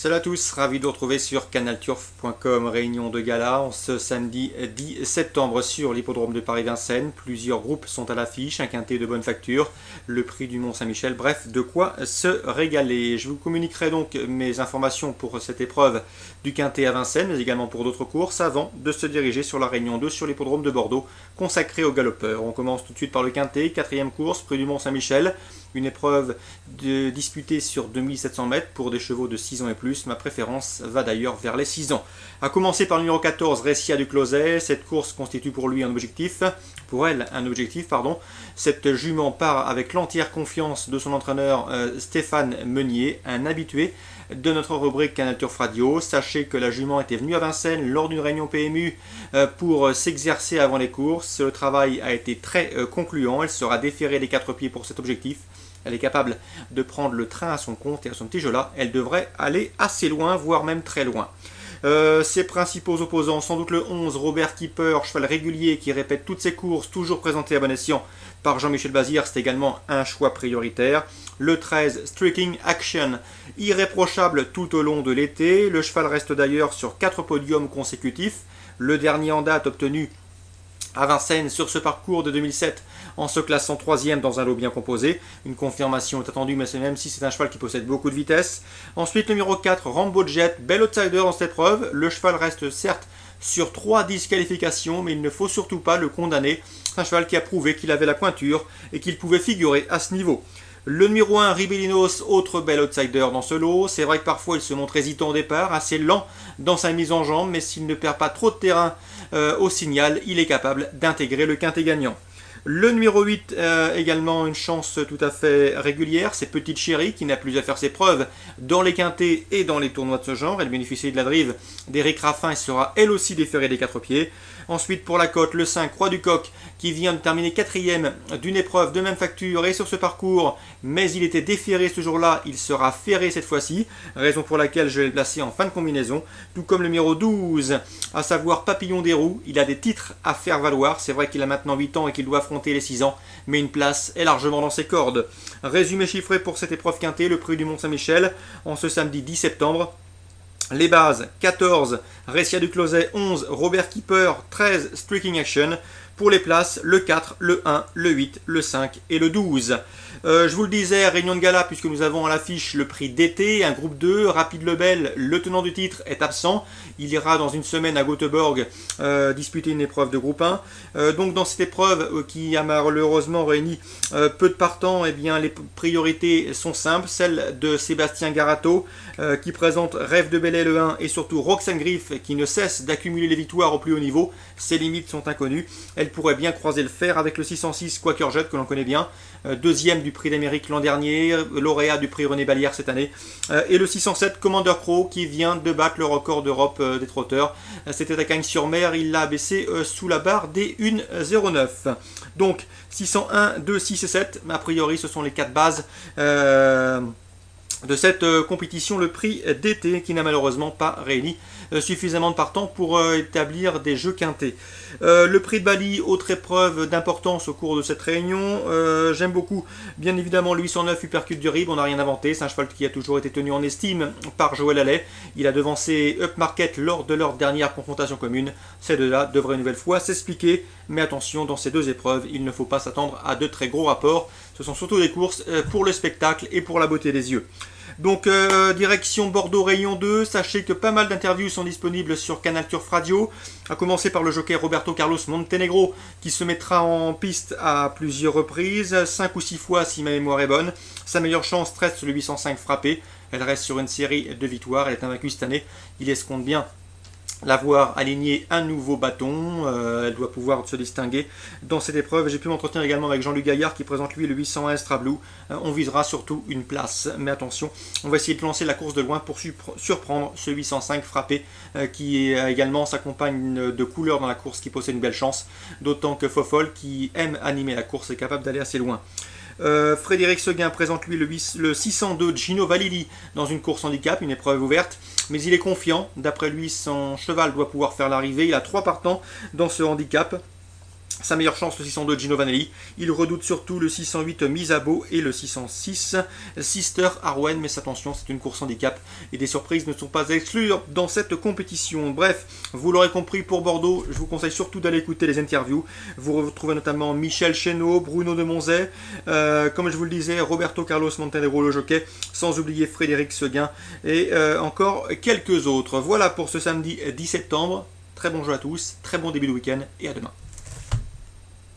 Salut à tous, ravi de vous retrouver sur canalturf.com. Réunion de gala en ce samedi 10 septembre sur l'hippodrome de Paris-Vincennes. Plusieurs groupes sont à l'affiche, un quintet de bonne facture, le prix du Mont-Saint-Michel, bref, de quoi se régaler. Je vous communiquerai donc mes informations pour cette épreuve du quintet à Vincennes, mais également pour d'autres courses, avant de se diriger sur la Réunion 2 sur l'hippodrome de Bordeaux, consacré aux galopeurs. On commence tout de suite par le quintet, quatrième course, prix du Mont-Saint-Michel. Une épreuve disputée sur 2700 mètres pour des chevaux de 6 ans et plus. Ma préférence va d'ailleurs vers les 6 ans. A commencer par le numéro 14, Ressia du Closet. Cette course constitue pour lui un objectif. Pour elle, un objectif, pardon. Cette jument part avec l'entière confiance de son entraîneur Stéphane Meunier, un habitué de notre rubrique Canal Turf Radio. Sachez que la jument était venue à Vincennes lors d'une réunion PMU pour s'exercer avant les courses. Le travail a été très concluant. Elle sera déférée des 4 pieds pour cet objectif. Elle est capable de prendre le train à son compte et à son petit jeu là, elle devrait aller assez loin, voire même très loin. Ses principaux opposants, sans doute le 11, Robert Keeper, cheval régulier qui répète toutes ses courses, toujours présenté à bon escient par Jean-Michel Bazir, c'est également un choix prioritaire. Le 13, Striking Action, irréprochable tout au long de l'été. Le cheval reste d'ailleurs sur 4 podiums consécutifs. Le dernier en date obtenu à Vincennes sur ce parcours de 2007 en se classant 3e dans un lot bien composé. Une confirmation est attendue, mais c'est même si c'est un cheval qui possède beaucoup de vitesse. Ensuite, le numéro 4, Rambo Jet, bel outsider dans cette épreuve. Le cheval reste certes sur 3 disqualifications, mais il ne faut surtout pas le condamner. C'est un cheval qui a prouvé qu'il avait la pointure et qu'il pouvait figurer à ce niveau. Le numéro 1, Ribelinos, autre bel outsider dans ce lot. C'est vrai que parfois il se montre hésitant au départ, assez lent dans sa mise en jambe, mais s'il ne perd pas trop de terrain au signal, il est capable d'intégrer le quintet gagnant. Le numéro 8, également une chance tout à fait régulière, c'est Petite Chérie qui n'a plus à faire ses preuves dans les quintets et dans les tournois de ce genre. Elle bénéficie de la drive d'Éric Raffin et sera elle aussi déférée des 4 pieds. Ensuite pour la cote, le 5, Roi du Coq, qui vient de terminer 4e d'une épreuve de même facture et sur ce parcours, mais il était déféré ce jour-là, il sera ferré cette fois-ci, raison pour laquelle je vais le placer en fin de combinaison, tout comme le numéro 12, à savoir Papillon des Roues. Il a des titres à faire valoir, c'est vrai qu'il a maintenant 8 ans et qu'il doit affronter les 6 ans, mais une place est largement dans ses cordes. Résumé chiffré pour cette épreuve quintée, le prix du Mont-Saint-Michel, en ce samedi 10 septembre. Les bases, 14, Ressia du Closet, 11, Robert Keeper, 13, Striking Action. Pour les places, le 4, le 1, le 8, le 5 et le 12. Je vous le disais, réunion de gala, puisque nous avons à l'affiche le prix d'été, un groupe 2, Rapide Lebel, le tenant du titre est absent. Il ira dans une semaine à Göteborg disputer une épreuve de groupe 1. Donc dans cette épreuve qui a malheureusement réuni peu de partants, eh bien, les priorités sont simples. Celle de Sébastien Garato qui présente Rêve de Belay le 1 et surtout Roxane Griff qui ne cesse d'accumuler les victoires au plus haut niveau. Ses limites sont inconnues. Elle pourrait bien croiser le fer avec le 606 Quaker Jet que l'on connaît bien, deuxième du prix d'Amérique l'an dernier, lauréat du prix René Ballière cette année, et le 607 Commander Crow qui vient de battre le record d'Europe des trotteurs. C'était à Cagnes-sur-Mer, il l'a abaissé sous la barre des 1,09. Donc 601, 2, 6 et 7, a priori ce sont les 4 bases de cette compétition, le prix d'été qui n'a malheureusement pas réuni suffisamment de partants pour établir des jeux quintés. Le prix de Bali, autre épreuve d'importance au cours de cette réunion. J'aime beaucoup, bien évidemment, le 809 Uppercut du Rib, on n'a rien inventé, c'est un cheval qui a toujours été tenu en estime par Joël Allais. Il a devancé Upmarket lors de leur dernière confrontation commune. Ces deux-là devraient une nouvelle fois s'expliquer, mais attention, dans ces deux épreuves, il ne faut pas s'attendre à de très gros rapports. Ce sont surtout des courses pour le spectacle et pour la beauté des yeux. Donc direction Bordeaux Réunion 2, sachez que pas mal d'interviews sont disponibles sur Canal Turf Radio, à commencer par le jockey Roberto Carlos Montenegro qui se mettra en piste à plusieurs reprises, 5 ou 6 fois si ma mémoire est bonne. Sa meilleure chance reste le 805 frappé, elle reste sur une série de victoires, elle est invaincue cette année, il escompte bien l'avoir aligné un nouveau bâton, elle doit pouvoir se distinguer dans cette épreuve. J'ai pu m'entretenir également avec Jean-Luc Gaillard qui présente lui le 801 Strablou. On visera surtout une place, mais attention, on va essayer de lancer la course de loin pour surprendre ce 805 frappé qui également s'accompagne de couleurs dans la course qui possède une belle chance, d'autant que Fofol qui aime animer la course est capable d'aller assez loin. Frédéric Seguin présente lui le 602 Gino Valili dans une course handicap, une épreuve ouverte, mais il est confiant. D'après lui, son cheval doit pouvoir faire l'arrivée. Il a 3 partants dans ce handicap. Sa meilleure chance, le 602 Gino Vanelli. Il redoute surtout le 608 Misabo et le 606 Sister Arwen. Mais attention, c'est une course handicap et des surprises ne sont pas exclues dans cette compétition. Bref, vous l'aurez compris, pour Bordeaux, je vous conseille surtout d'aller écouter les interviews. Vous retrouvez notamment Michel Chénaud, Bruno de Monzet, comme je vous le disais, Roberto Carlos Montenegro le jockey, sans oublier Frédéric Seguin et encore quelques autres. Voilà pour ce samedi 10 septembre. Très bon jeu à tous, très bon début de week-end et à demain.